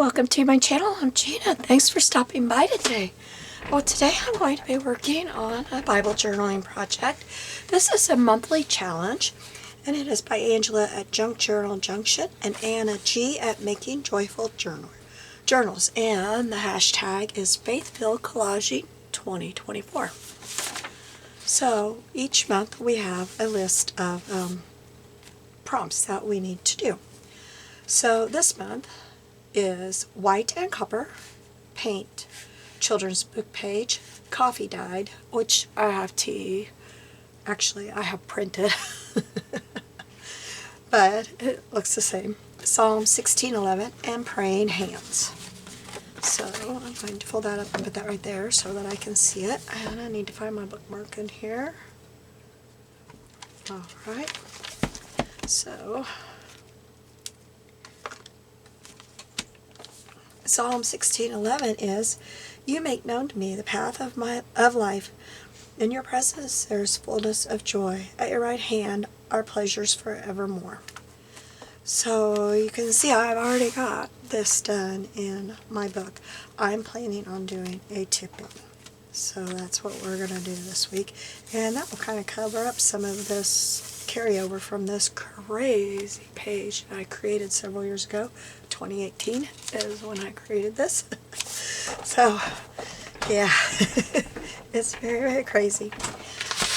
welcome to my channel. I'm Gina. Thanks for stopping by today. Well, today I'm going to be working on a Bible journaling project. This is a monthly challenge, and it is by Angela at Junk Journal Junction and Anna G at Making Joyful Journals. And the hashtag is Faith-Filled Collaging 2024. So each month we have a list of prompts that we need to do. So this month is white and copper, paint, children's book page, coffee dyed, which I have actually I have printed, but it looks the same, Psalm 16:11, and praying hands. So I'm going to fold that up and put that right there so that I can see it, and I need to find my bookmark in here. Alright, so Psalm 16:11 is, "You make known to me the path of life. In your presence there is fullness of joy. At your right hand are pleasures forevermore." So you can see I've already got this done in my book. I'm planning on doing a tip-in. So that's what we're going to do this week. And that will kind of cover up some of this carryover from this crazy page that I created several years ago. 2018 is when I created this. So, yeah, it's very, very crazy.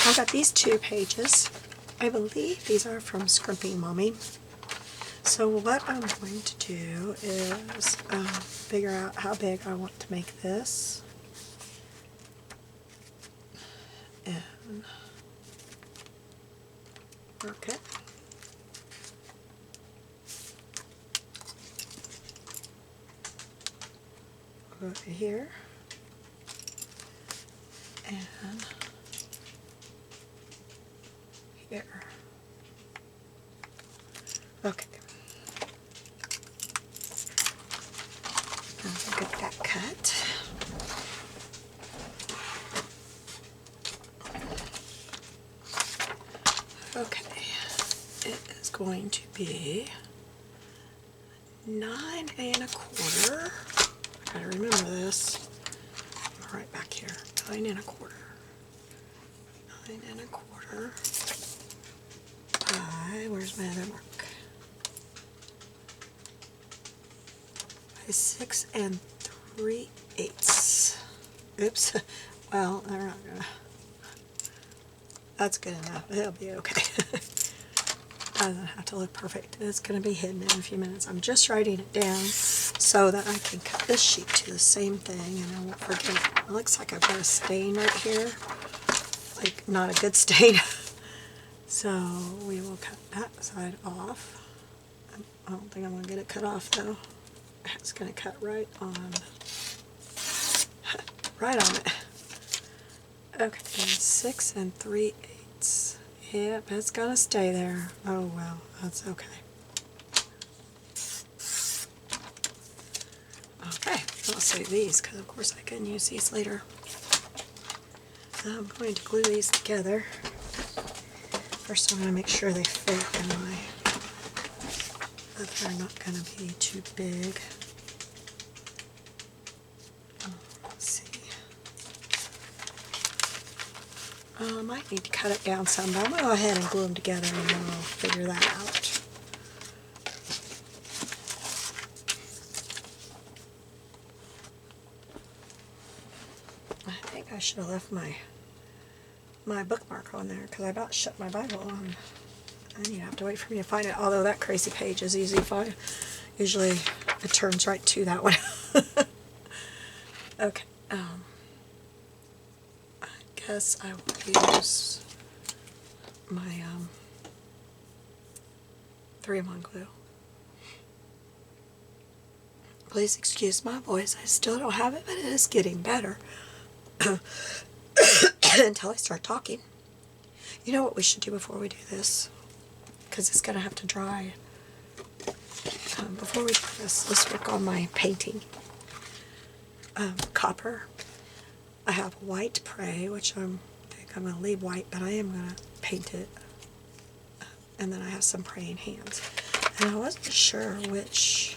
I've got these two pages. I believe these are from Scrimping Mommy. So what I'm going to do is figure out how big I want to make this. And mark it. Over here. And here. Okay. I'll get that cut. Okay. It is going to be 9 1/4. I gotta remember this. Right back here. 9 1/4. 9 1/4 by, where's my other mark? By 6 3/8. Oops. Well, they're not gonna. That's good enough. It'll be okay. I don't have to look perfect. It's going to be hidden in a few minutes. I'm just writing it down so that I can cut this sheet to the same thing and I won't forget. It looks like I've got a stain right here. Like, not a good stain. So we will cut that side off. I don't think I'm going to get it cut off though. It's going to cut right on. Right on it. Okay, and 6 3/8. Yep, it's gonna stay there. Oh well, that's okay. Okay, I'll save these because of course I can use these later. I'm going to glue these together. First I'm going to make sure they fit in that they're not going to be too big. Let's see. I might need to cut it down some, but I'm going to go ahead and glue them together and then I'll figure that out. I think I should have left my bookmark on there because I about shut my Bible on. And you have to wait for me to find it, although that crazy page is easy to find. Usually it turns right to that one. Okay. I guess I will use my 3-in-1 glue. Please excuse my voice. I still don't have it, but it is getting better. Until I start talking. You know what we should do before we do this? Because it's going to have to dry. Before we do this, let's work on my painting. Copper. I have white Pray, which I think I'm going to leave white, but I am going to paint it. And then I have some praying hands. And I wasn't sure which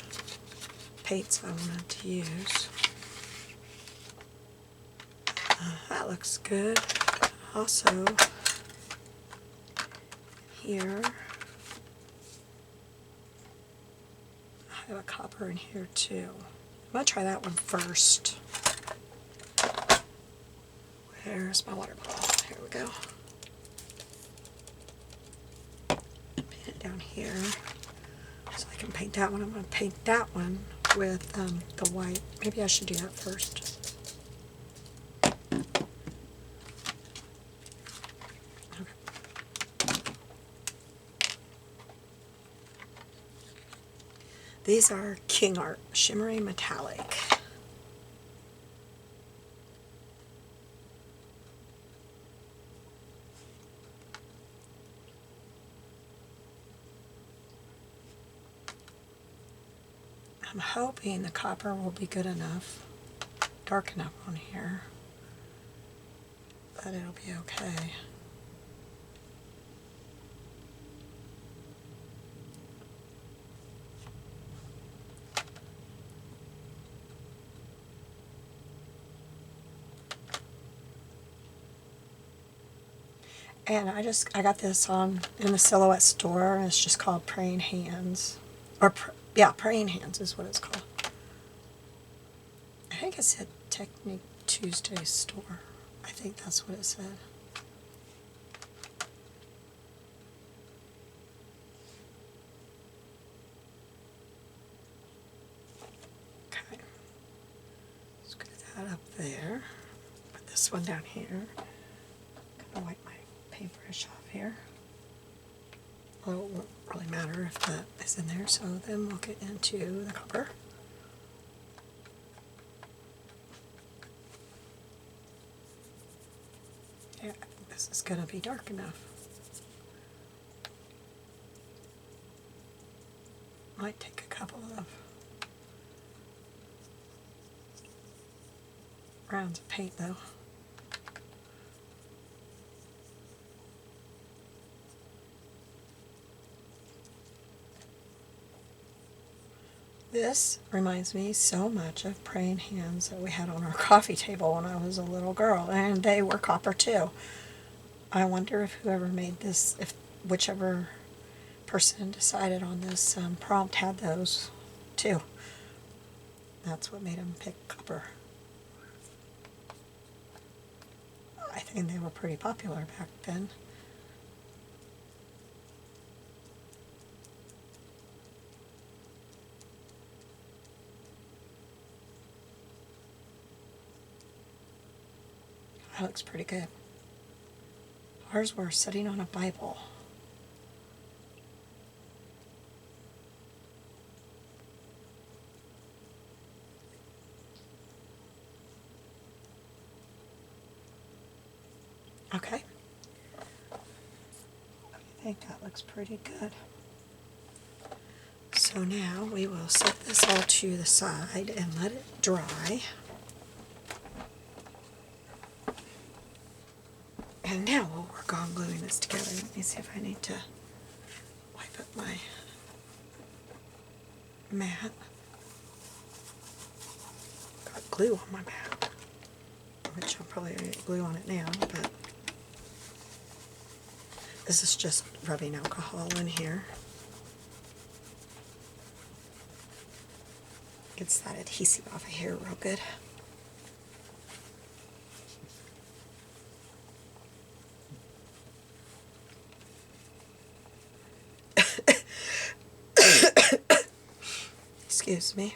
paints I wanted to use. That looks good. Also, here, I have a copper in here too. I'm going to try that one first. Where's my water bottle? Here we go. Paint it down here so I can paint that one. I'm going to paint that one with the white. Maybe I should do that first. These are King Art Shimmery Metallic. I'm hoping the copper will be good enough, dark enough on here, but it'll be okay. And I got this in the Silhouette store, and it's just called Praying Hands. Praying Hands is what it's called. I think it said Technique Tuesday store. I think that's what it said. Okay. Screw that up there. Put this one down here. Gonna wipe my paintbrush off here. Well, it won't really matter if that is in there, so then we'll get into the copper. Yeah, I think this is going to be dark enough. Might take a couple of rounds of paint though. This reminds me so much of Praying Hands that we had on our coffee table when I was a little girl, and they were copper too. I wonder if whoever made this, if whichever person decided on this prompt had those too. That's what made them pick copper. I think they were pretty popular back then. That looks pretty good. Ours were sitting on a Bible. Okay. I think that looks pretty good. So now we will set this all to the side and let it dry. And now we'll work on gluing this together. Let me see if I need to wipe up my mat. Got glue on my mat, which I'll probably get glue on it now, but this is just rubbing alcohol in here. Gets that adhesive off of here real good. Excuse me.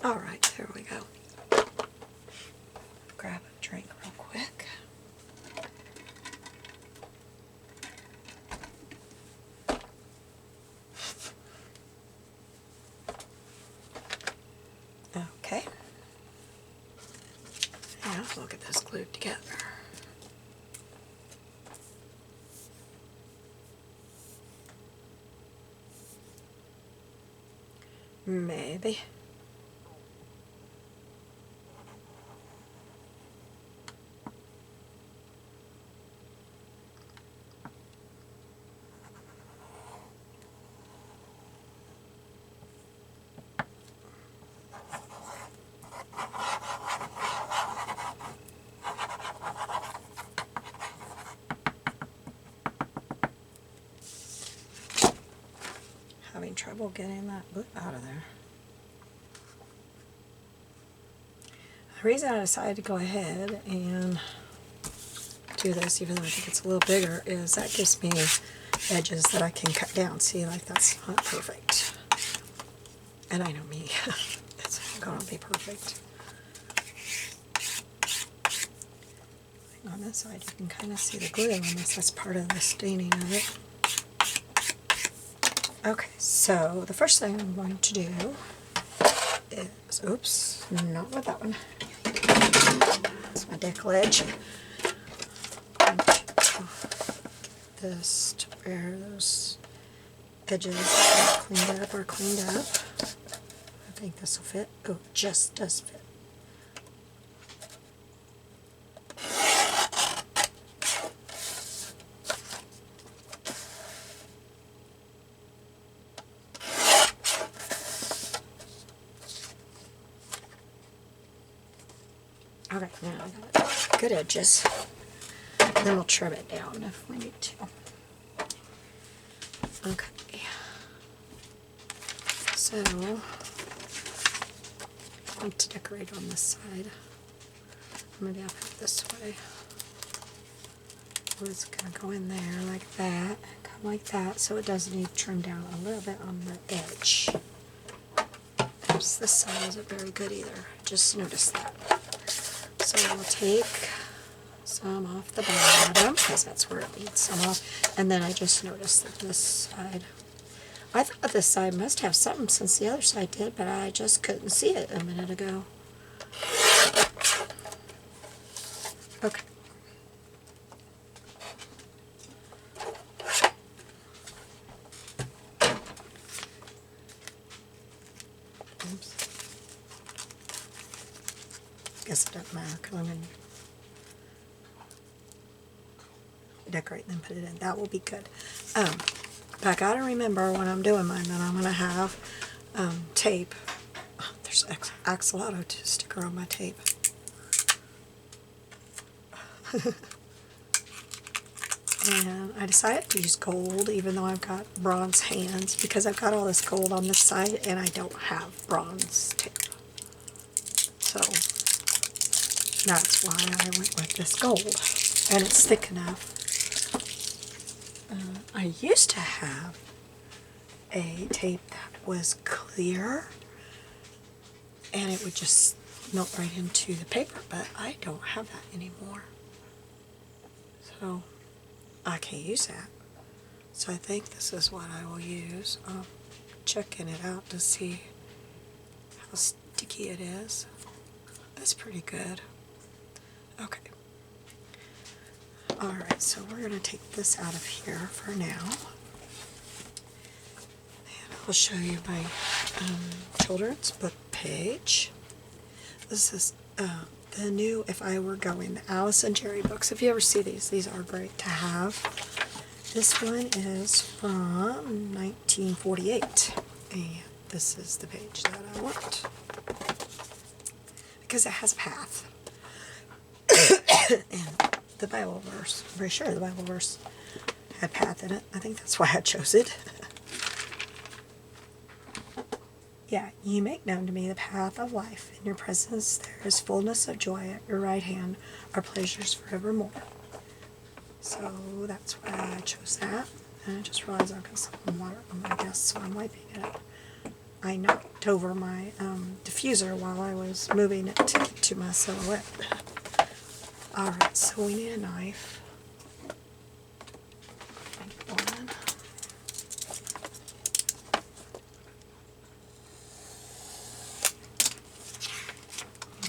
All right, there we go. Grab a drink real quick. Okay. Now we'll get this glued together. Maybe. having trouble getting that glue out of there. The reason I decided to go ahead and do this, even though I think it's a little bigger, is that gives me edges that I can cut down. See, like that's not perfect. And I know me, it's not going to be perfect. On this side, you can kind of see the glue on this. That's part of the staining of it. Okay, so the first thing I'm going to do is, oops, not with that one. That's my deck ledge. I'm going to get this to where those edges are cleaned up. I think this will fit. Oh, it just does fit. Okay, now I got good edges. Then we'll trim it down if we need to. Okay. So, I want to decorate on this side. Maybe I'll put it this way. It's going to go in there like that, come like that, so it does need to trim down a little bit on the edge. Oops, this side isn't very good either. Just noticed that. So we'll take some off the bottom, because that's where it needs some off. And then I just noticed that this side, I thought this side must have something since the other side did, but I just couldn't see it a minute ago. Okay. Oops. Guess it doesn't matter, because I'm going to decorate and then put it in. That will be good. But I got to remember when I'm doing mine that I'm going to have tape. Oh, there's axolotl sticker on my tape. And I decided to use gold, even though I've got bronze hands, because I've got all this gold on this side and I don't have bronze tape. So that's why I went with this gold. And it's thick enough. I used to have a tape that was clear and it would just melt right into the paper, but I don't have that anymore. So I can't use that. So I think this is what I will use. I'm checking it out to see how sticky it is. That's pretty good. Okay. Alright, so we're going to take this out of here for now. And I'll show you my children's book page. This is the new If I Were Going, the Alice and Jerry books. If you ever see these are great to have. This one is from 1948. And this is the page that I want. Because it has a path. And the Bible verse, I'm pretty sure the Bible verse had path in it. I think that's why I chose it. Yeah, you make known to me the path of life. In your presence there is fullness of joy. At your right hand are pleasures forevermore. So that's why I chose that. And I just realized I've got some water on my desk, so I'm wiping it up. I knocked over my diffuser while I was moving it to my silhouette. Alright, so we need a knife. One.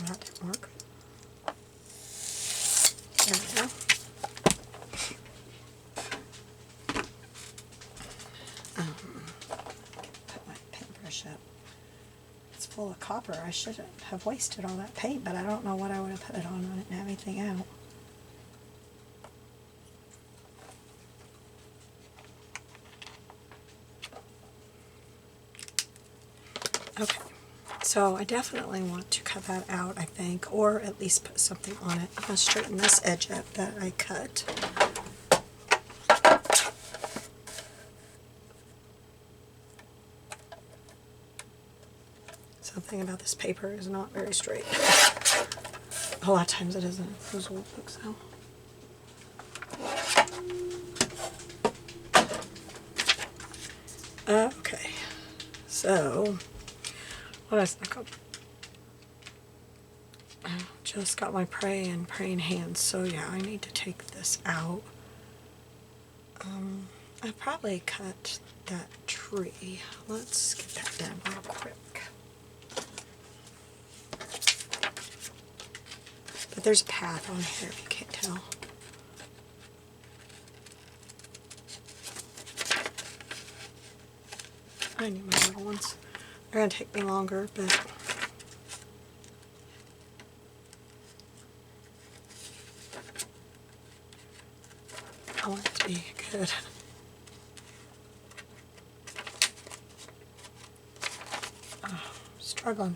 That didn't work. There we go. Put my paintbrush up. It's full of copper. I shouldn't have wasted all that paint, but I don't know what I would have put it on. I didn't have anything out. Okay, so I definitely want to cut that out, I think, or at least put something on it. I'm going to straighten this edge up that I cut. something about this paper is not very straight. A lot of times it isn't. Those old books, though. Okay, so what I snuck up. I just got my praying hands, so yeah, I need to take this out. I probably cut that tree. Let's get that done real quick. But there's a path on here if you can't tell. I need my little ones. They're going to take me longer, but I want it to be good. Oh, struggling.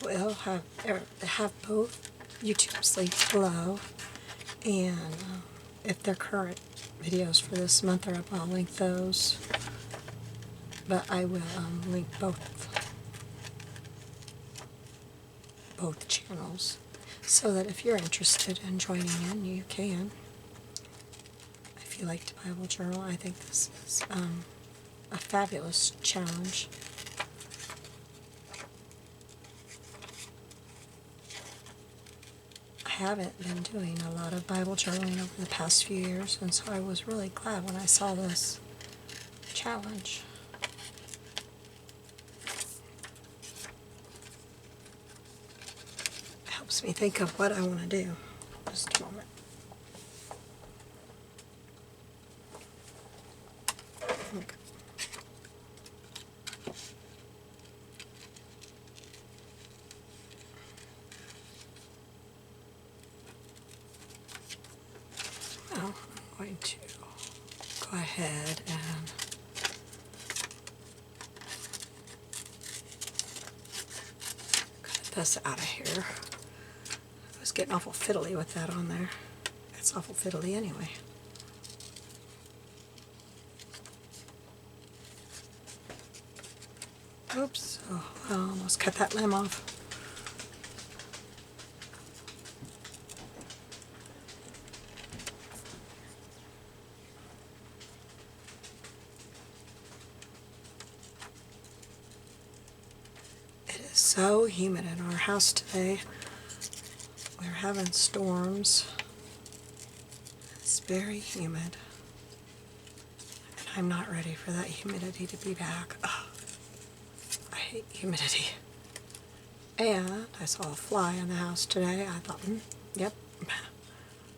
Will have both YouTubes linked below, and if they're current videos for this month are up, I'll link those. But I will link both channels, so that if you're interested in joining in, you can. If you liked Bible Journal, I think this is a fabulous challenge. I haven't been doing a lot of Bible journaling over the past few years, and so I was really glad when I saw this challenge. It helps me think of what I want to do. Just a moment. Okay. Well, I'm going to go ahead and cut this out of here. I was getting awful fiddly with that on there. It's awful fiddly anyway. Oops, oh, I almost cut that limb off. It is so humid in our house today. We're having storms. It's very humid. And I'm not ready for that humidity to be back. Ugh. I hate humidity. And I saw a fly in the house today. I thought, yep,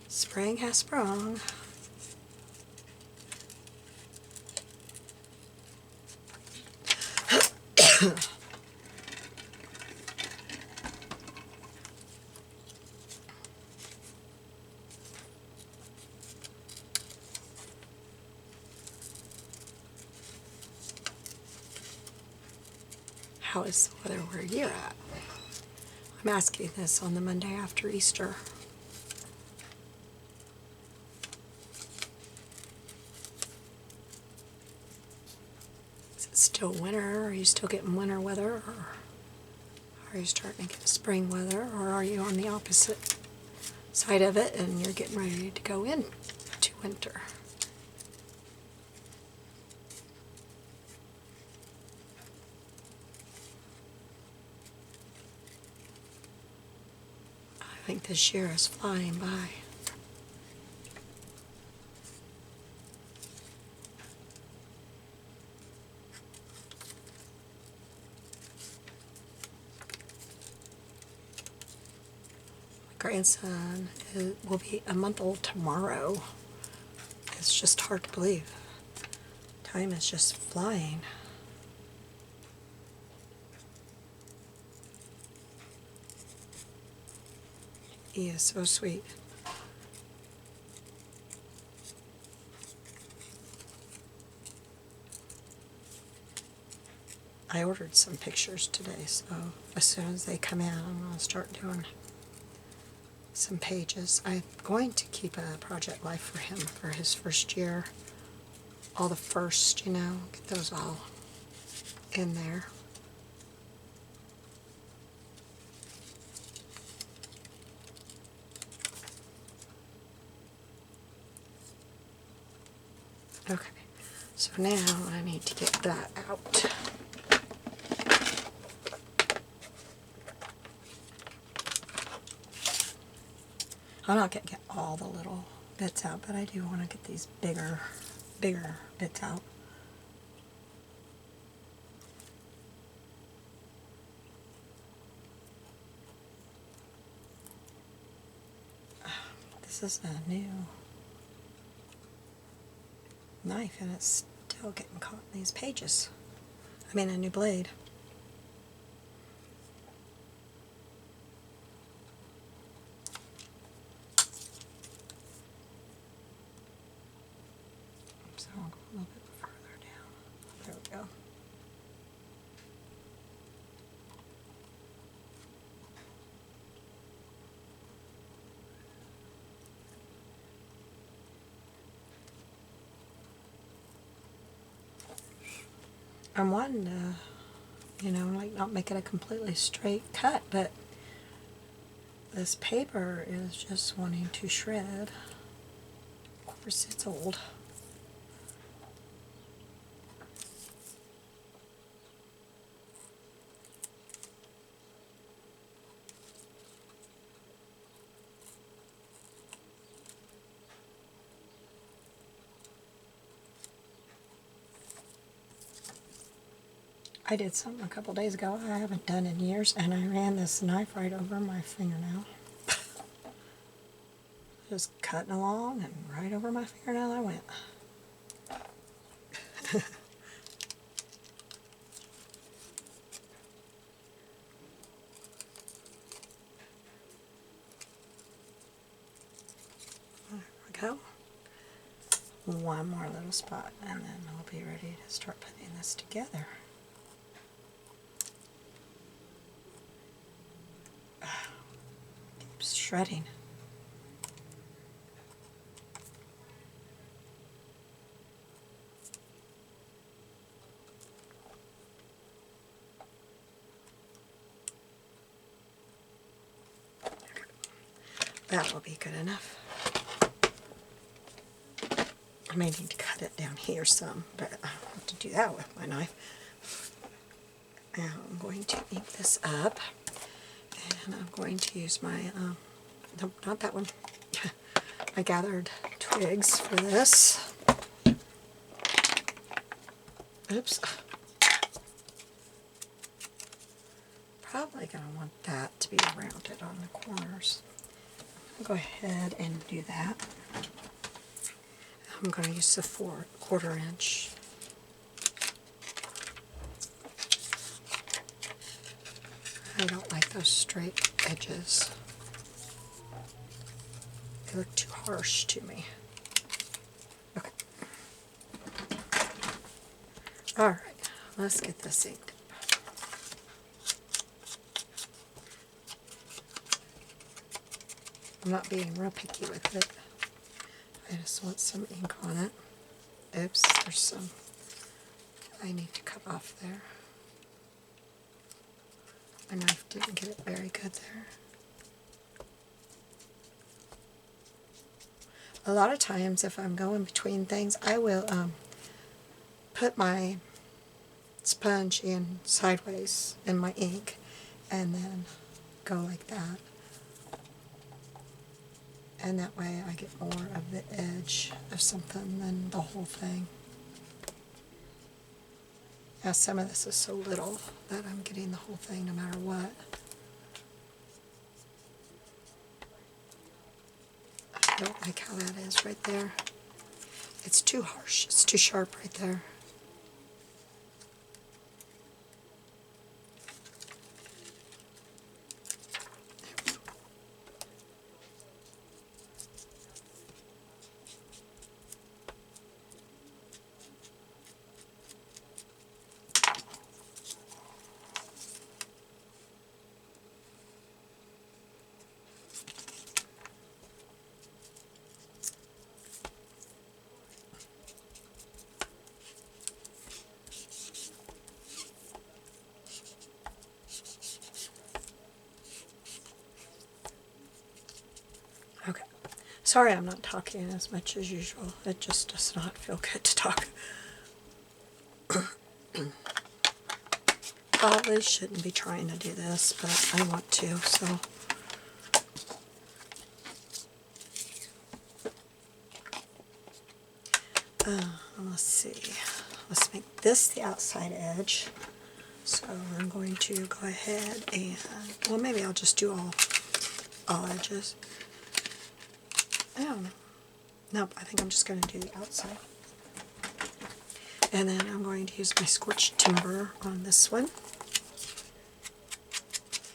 spring has sprung. How is the weather where you're at? I'm asking this on the Monday after Easter. Is it still winter? Are you still getting winter weather? Or are you starting to get spring weather? Or are you on the opposite side of it and you're getting ready to go into winter? I think this year is flying by. My grandson will be a month old tomorrow. It's just hard to believe. Time is just flying. He is so sweet. I ordered some pictures today, so as soon as they come in, I'm going to start doing some pages. I'm going to keep a project life for him for his first year. All the first, you know, get those all in there. Okay, so now I need to get that out. I'm not going to get all the little bits out, but I do want to get these bigger bits out. This is a new knife and it's still getting caught in these pages. I mean, a new blade. So I'll go a little bit further down. There we go. I'm wanting to, you know, like not make it a completely straight cut, but this paper is just wanting to shred. Of course, it's old. I did something a couple days ago I haven't done in years, and I ran this knife right over my fingernail. Just cutting along, and right over my fingernail I went. There we go. One more little spot, and then I'll be ready to start putting this together. Keeps shredding. That will be good enough. I may need to cut it down here some, but I don't have to do that with my knife. Now I'm going to ink this up, and I'm going to use my, no, not that one. I gathered twigs for this. Oops. Probably going to want that to be rounded on the corners. I'll go ahead and do that. I'm going to use the 4/4 inch. I don't like those straight edges. They look too harsh to me. Okay. Alright, let's get this inked. I'm not being real picky with it. I just want some ink on it. Oops, there's some I need to cut off there. My knife didn't get it very good there. A lot of times if I'm going between things, I will put my sponge in sideways in my ink and then go like that. And that way I get more of the edge of something than the whole thing. Now some of this is so little that I'm getting the whole thing no matter what. I don't like how that is right there. It's too harsh. It's too sharp right there. Sorry I'm not talking as much as usual. It just does not feel good to talk. Probably shouldn't be trying to do this, but I want to, so. Let's see. Let's make this the outside edge. So I'm going to go ahead and, well, maybe I'll just do all edges. I don't know. Nope, I think I'm just going to do the outside. And then I'm going to use my scorched timber on this one.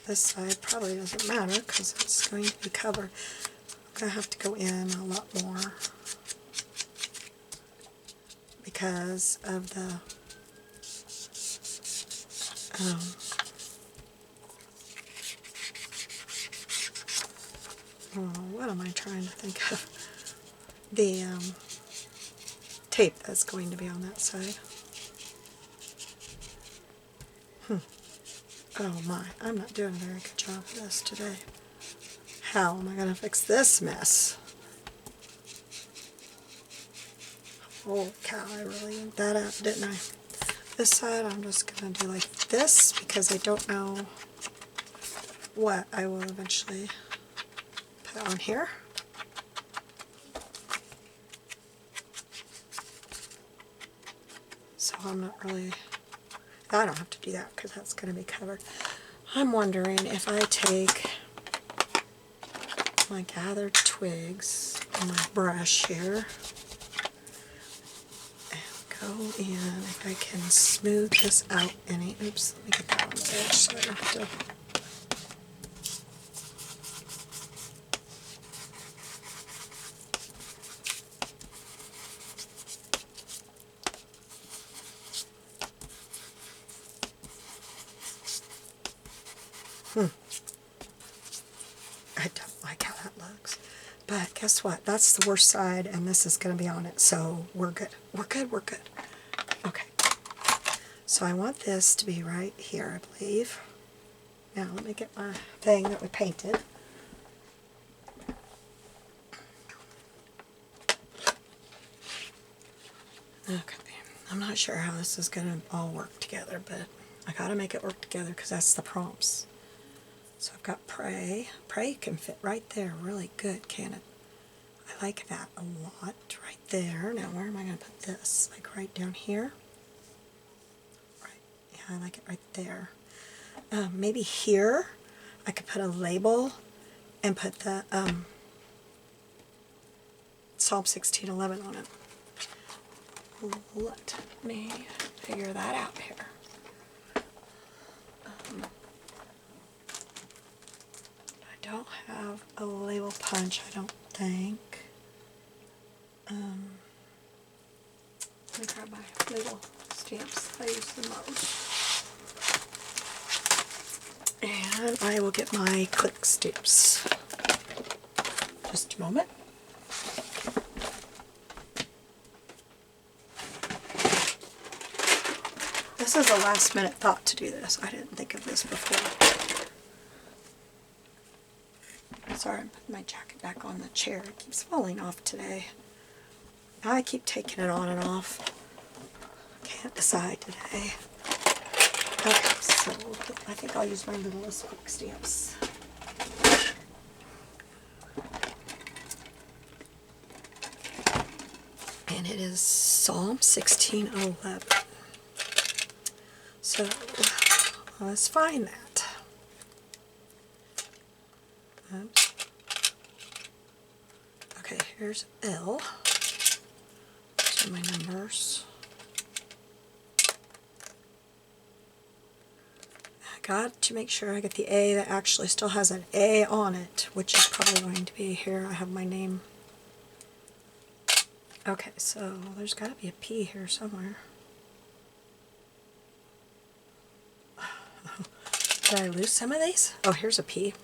This side probably doesn't matter because it's going to be covered. I'm going to have to go in a lot more because of the what am I trying to think of? The tape that's going to be on that side. Oh my, I'm not doing a very good job of this today. How am I going to fix this mess? Holy cow, I really inked that up, didn't I? This side I'm just going to do like this because I don't know what I will eventually put on here. So I'm not really, I don't have to do that because that's going to be covered. I'm wondering if I take my gathered twigs and my brush here and go in, if I can smooth this out any, oops, let me get that on the edge so I don't have to. I don't like how that looks. But guess what? That's the worst side, and this is going to be on it, so we're good. We're good, we're good. Okay. So I want this to be right here, I believe. Now, let me get my thing that we painted. Okay. I'm not sure how this is going to all work together, but I got to make it work together because that's the prompts. So I've got pray. Pray can fit right there really good, can it? I like that a lot right there. Now where am I going to put this? Like right down here? Right. Yeah, I like it right there. Maybe here I could put a label and put the Psalm 16:11 on it. Let me figure that out here. I don't have a label punch, I don't think. Let me grab my label stamps. I use the most. And I will get my click stamps. Just a moment. This is a last minute thought to do this. I didn't think of this before. Sorry, I'm putting my jacket back on the chair. It keeps falling off today. I keep taking it on and off. Can't decide today. Okay, so I think I'll use my littlest quick stamps. And it is Psalm 16:11. So let's find that. Oops. Okay, here's L. These are my numbers. I got to make sure I get the A that actually still has an A on it, which is probably going to be here. I have my name. Okay, so there's got to be a P here somewhere. Did I lose some of these? Oh, here's a P.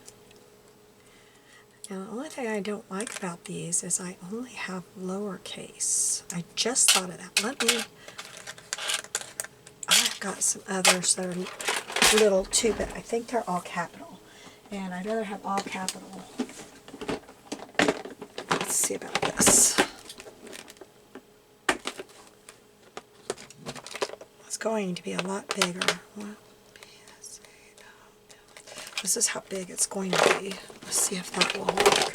Now, the only thing I don't like about these is I only have lowercase. I just thought of that. I've got some others that are little too, but I think they're all capital. And I'd rather have all capital. Let's see about this. It's going to be a lot bigger. This is how big it's going to be. Let's see if that will work.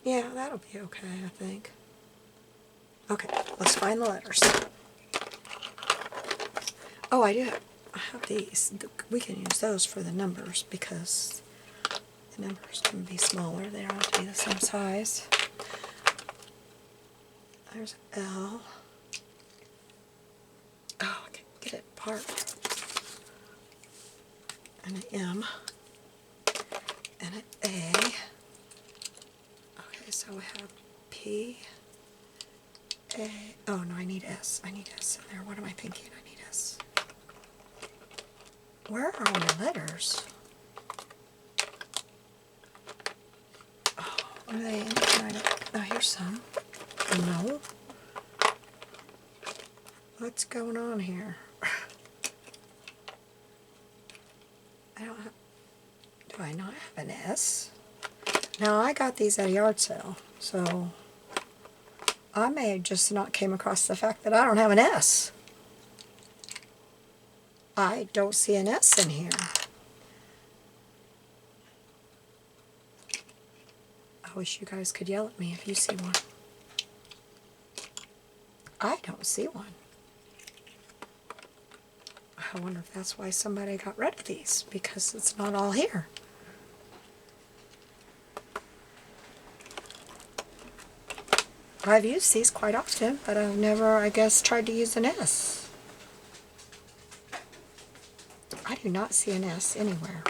Yeah, that'll be okay, I think. Okay, let's find the letters. Oh, I have these. We can use those for the numbers because the numbers can be smaller. They don't have to be the same size. There's an L. Oh, I can't get it apart. And an M. And an A. Okay, so we have P. A. Oh, no, I need S. I need S in there. What am I thinking? I need S. Where are all my letters? Oh, are they in? Oh, here's some. No. What's going on here? I don't have... Do I not have an S? Now, I got these at a yard sale, so I may have just not came across the fact that I don't have an S. I don't see an S in here. I wish you guys could yell at me if you see one. I don't see one. I wonder if that's why somebody got rid of these, because it's not all here. I've used these quite often, but I've never, I guess, tried to use an S. I do not see an S anywhere.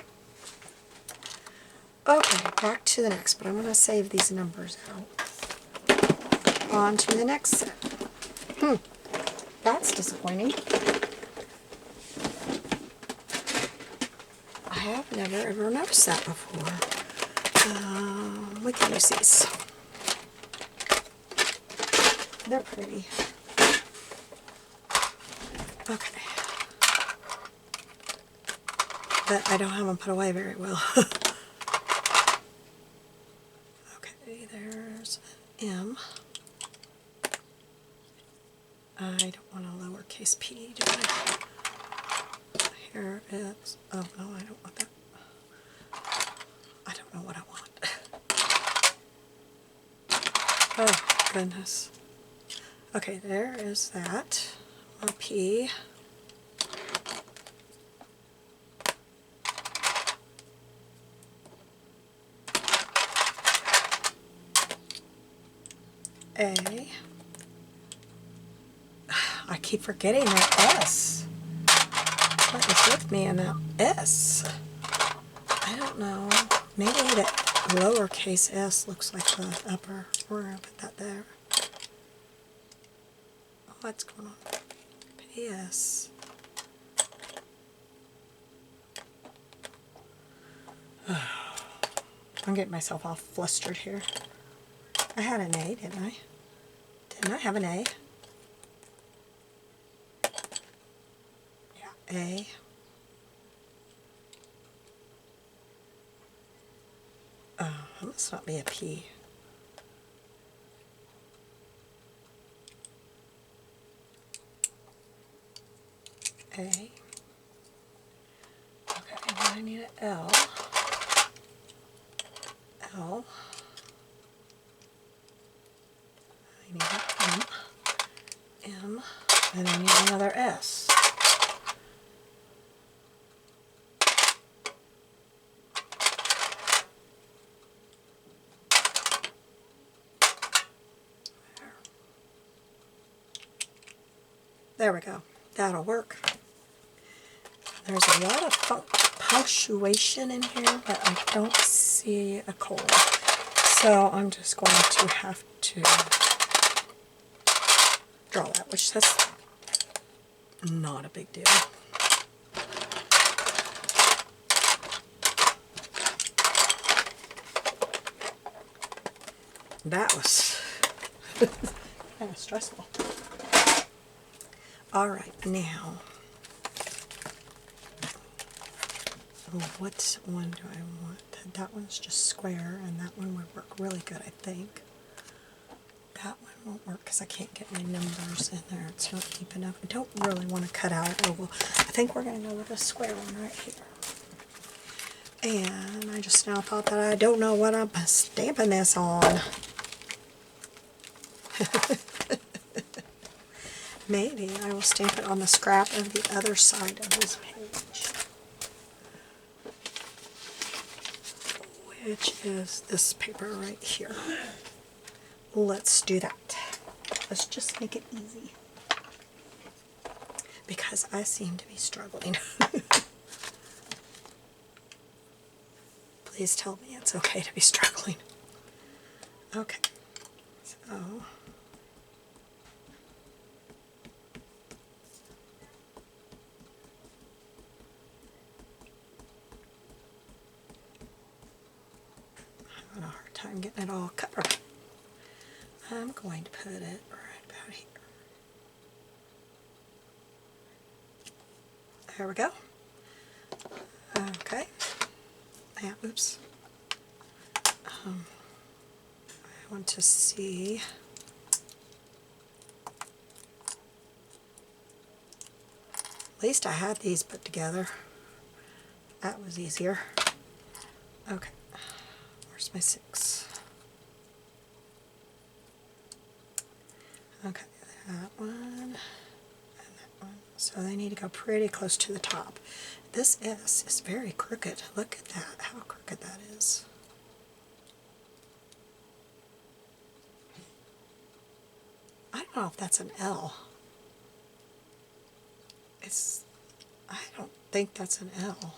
Okay, back to the next, but I'm going to save these numbers out. On to the next set. That's disappointing. I have never ever noticed that before. We can use these. They're pretty. Okay. But I don't have them put away very well. Okay, there's an M. I don't want a lowercase p, do I? Here is, oh no, I don't want that. I don't know what I want. Oh, goodness. Okay, there is that. More P. A. I keep forgetting that S. What is with me in that S? I don't know. Maybe the lowercase s looks like the upper. We're going to put that there. What's going on? P.S. I'm getting myself all flustered here. I had an A, didn't I? Didn't I have an A? Yeah, A. Oh, that must not be a P. A. Okay, and then I need an L. L. I need an M. M. And I need another S. There we go. That'll work. There's a lot of punctuation in here, but I don't see a colon. So I'm just going to have to draw that, which that's not a big deal. That was kind of stressful. All right, now Oh, what one do I want? That one's just square, and that one would work really good, I think. That one won't work because I can't get my numbers in there. It's not deep enough. I don't really want to cut out an oval. I think we're going to go with a square one right here. And I just now thought that I don't know what I'm stamping this on. Maybe I will stamp it on the scrap of the other side of this page, which is this paper right here. Let's do that. Let's just make it easy, because I seem to be struggling. Please tell me it's okay to be struggling. Okay, so having a hard time getting it all covered. I'm going to put it right about here. There we go. Okay. Yeah, oops. I want to see. At least I had these put together. That was easier. Okay. Where's my 6? Okay, that one and that one. So they need to go pretty close to the top. This S is very crooked. Look at that, how crooked that is. I don't know if that's an L. I don't think that's an L.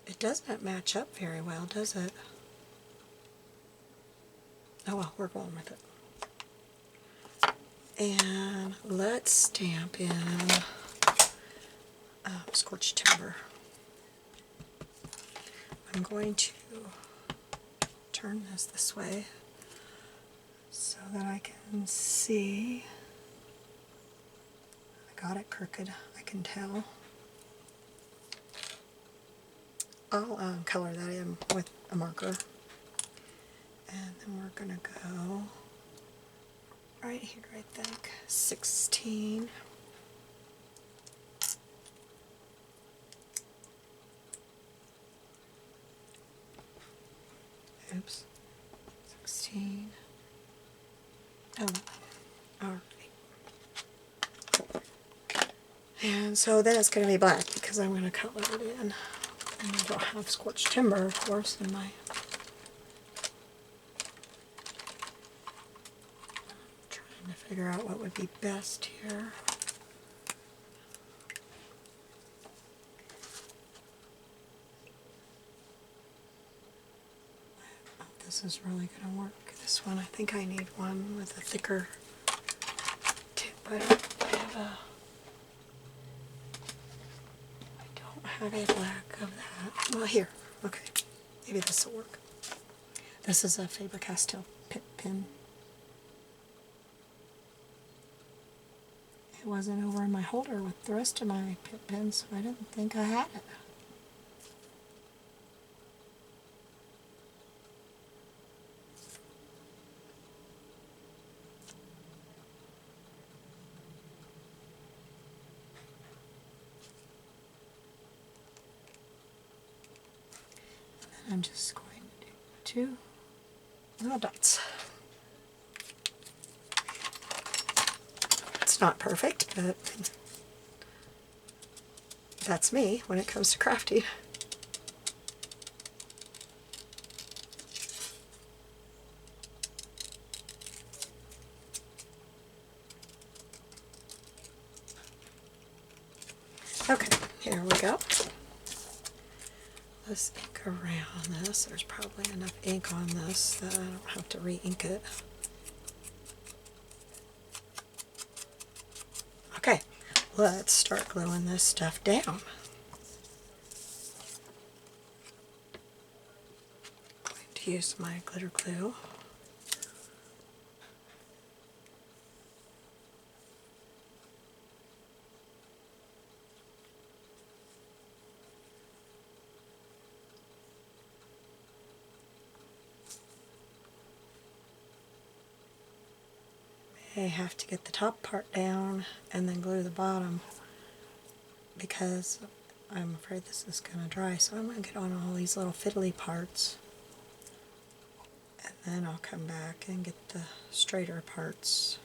It doesn't match up very well, does it? Oh well, we're going with it. And let's stamp in scorched timber. I'm going to turn this way so that I can see. I got it crooked, I can tell. I'll color that in with a marker. And then we're going to go right here, I think, 16. Oops. 16. Oh, alright. And so then it's going to be black because I'm going to color it in. And I don't have scorched timber, of course, in my... I'm trying to figure out what would be best here. This is really going to work. This one, I think I need one with a thicker tip. I don't have a black of that. Well, here. Okay. Maybe this will work. This is a Faber-Castell Pitt pen. It wasn't over in my holder with the rest of my Pitt pens, so I didn't think I had it. I'm just going to do 2 little dots. It's not perfect, but that's me when it comes to crafting. Okay, here we go. Let's ink around this. There's probably enough ink on this that I don't have to re-ink it. Okay, let's start gluing this stuff down. I'm going to use my glitter glue. may have to get the top part down and then glue the bottom because I'm afraid this is going to dry. So I'm going to get on all these little fiddly parts, and then I'll come back and get the straighter parts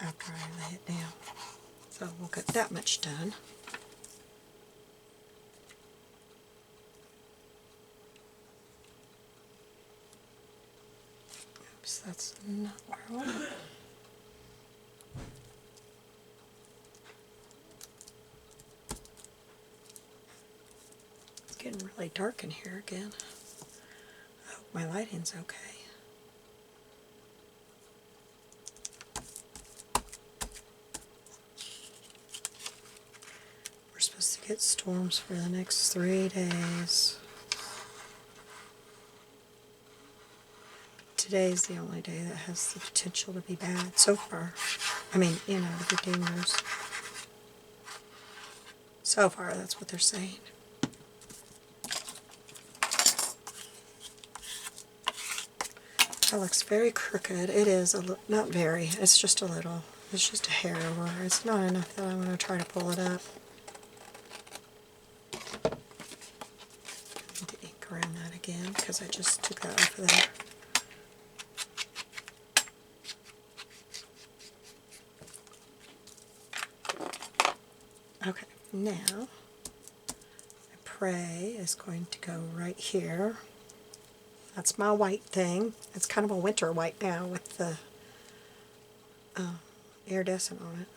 after I lay it down. So we'll get that much done. Oops, that's not where I want it. It's getting really dark in here again. I hope my lighting's okay. We're supposed to get storms for the next 3 days. Today's the only day that has the potential to be bad so far. I mean, you know, the 15 years. So far, that's what they're saying. That looks very crooked. It is, not very, it's just a little. It's just a hair over. It's not enough that I'm going to try to pull it up. I need to ink around that again because I just took that off of there. Okay, now my pray is going to go right here. That's my white thing. It's kind of a winter white now with the iridescent on it.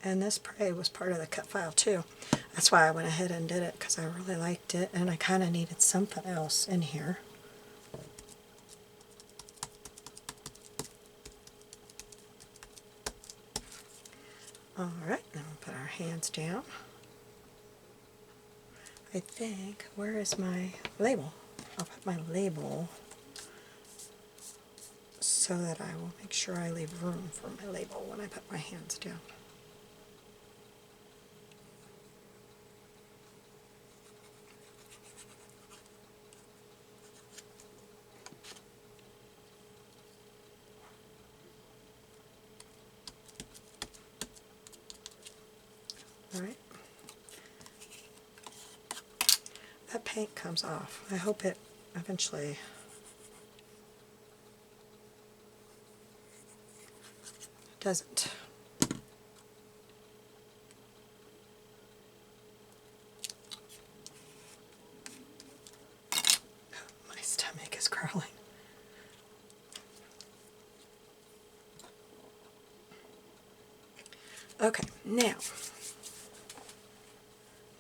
And this pray was part of the cut file too. That's why I went ahead and did it, because I really liked it and I kind of needed something else in here. Alright, then we'll put our hands down. I think, where is my label? I'll put my label so that I will make sure I leave room for my label when I put my hands down. Alright. That paint comes off. I hope it eventually doesn't. My stomach is growling. Okay, now,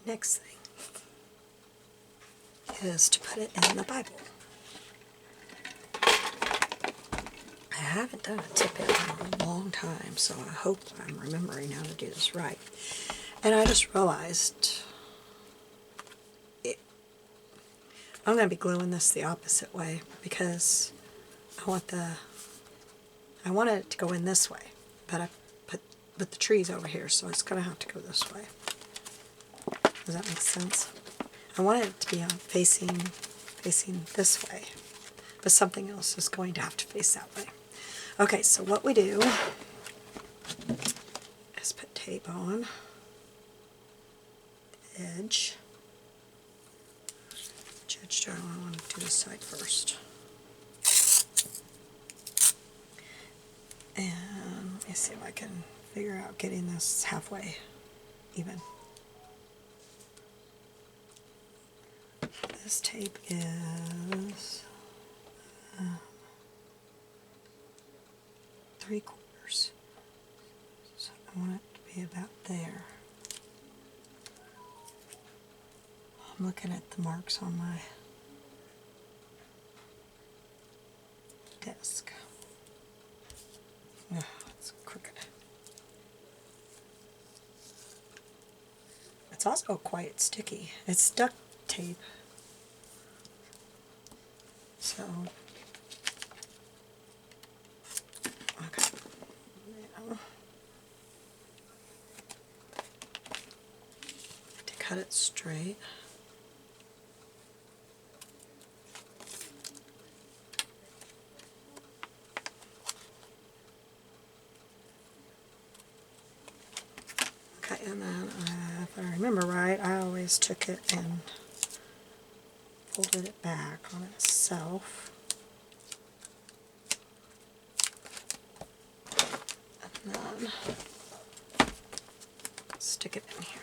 next thing is to put it in the Bible. I haven't done a tip in a long time, so I hope I'm remembering how to do this right. And I just realized I'm going to be gluing this the opposite way because I want it to go in this way, but I put the trees over here, so it's going to have to go this way. Does that make sense? I want it to be facing this way, but something else is going to have to face that way. Okay, so what we do is put tape on the edge. Which edge do I want to do this side first? And let me see if I can figure out getting this halfway even. This tape is 3/4. So I want it to be about there. I'm looking at the marks on my desk. Oh, it's crooked. It's also quite sticky. It's duct tape. So, okay. Now, cut it straight. Okay, and then if I remember right, I always took it and folded it back on itself. And then stick it in here.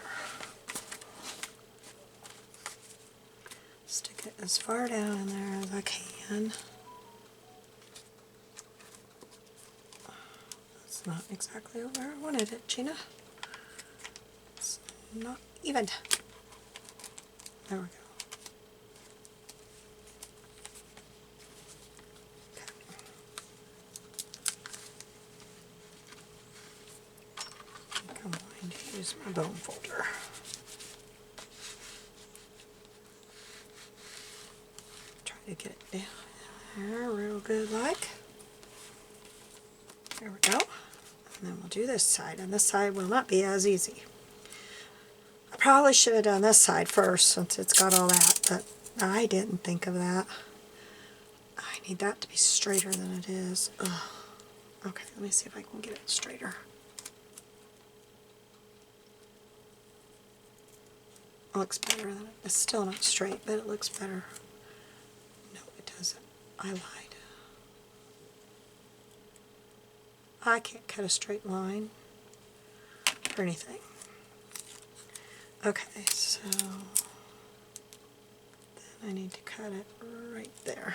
Stick it as far down in there as I can. That's not exactly where I wanted it, Gina. It's not even. There we go. I'm going to use my bone folder. Try to get it down there real good like. There we go. And then we'll do this side, and this side will not be as easy. I probably should have done this side first since it's got all that, but I didn't think of that. I need that to be straighter than it is. Ugh. Okay, let me see if I can get it straighter. It looks better than it. It's still not straight, but it looks better. No, it doesn't. I lied. I can't cut a straight line or anything. Okay, so then I need to cut it right there.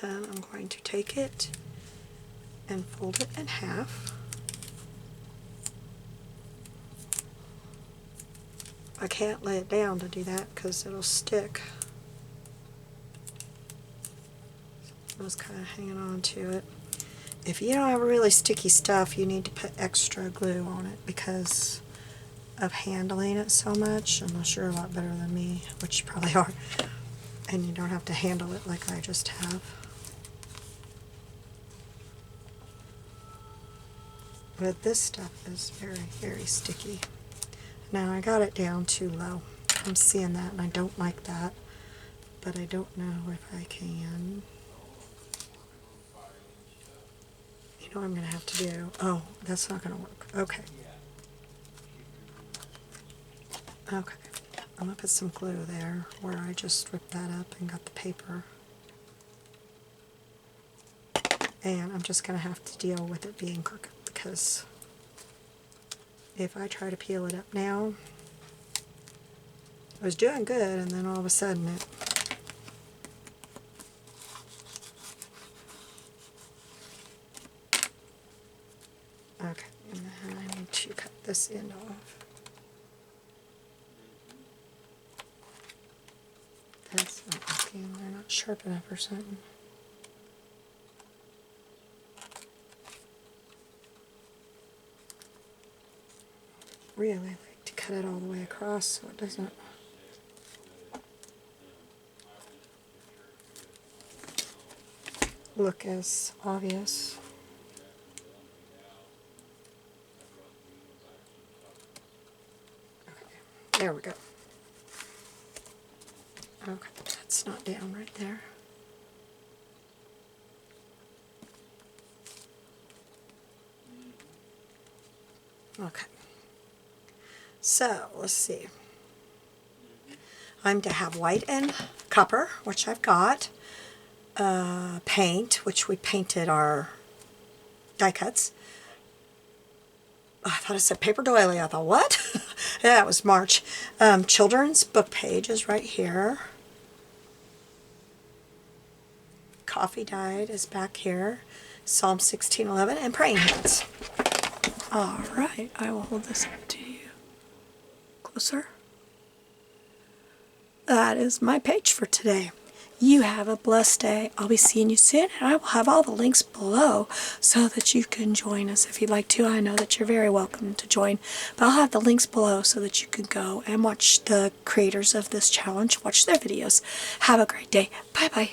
Then I'm going to take it and fold it in half. I can't lay it down to do that because it'll stick. I was kind of hanging on to it. If you don't have really sticky stuff, you need to put extra glue on it because of handling it so much, unless you're a lot better than me, which you probably are, and you don't have to handle it like I just have. But this stuff is very, very sticky. Now I got it down too low. I'm seeing that and I don't like that, but I don't know if I can. You know what I'm going to have to do? Oh, that's not going to work. Okay. Okay. I'm going to put some glue there where I just ripped that up and got the paper. And I'm just going to have to deal with it being crooked because if I try to peel it up now, I was doing good and then all of a sudden it okay, and then I need to cut this end off. That's not working, they're not sharp enough or something. Really like to cut it all the way across so it doesn't look as obvious. Okay, there we go. Okay, that's not down right there. Okay. So, let's see. I'm to have white and copper, which I've got. Paint, which we painted our die cuts. Oh, I thought it said paper doily. I thought, what? Yeah, it was March. Children's book page is right here. Coffee dyed is back here. Psalm 16:11 and praying hands. All right, I will hold this up to you. Closer. That is my page for today. You have a blessed day. I'll be seeing you soon, and I will have all the links below so that you can join us if you'd like to. I know that you're very welcome to join, but I'll have the links below so that you can go and watch the creators of this challenge, watch their videos. Have a great day. Bye-bye.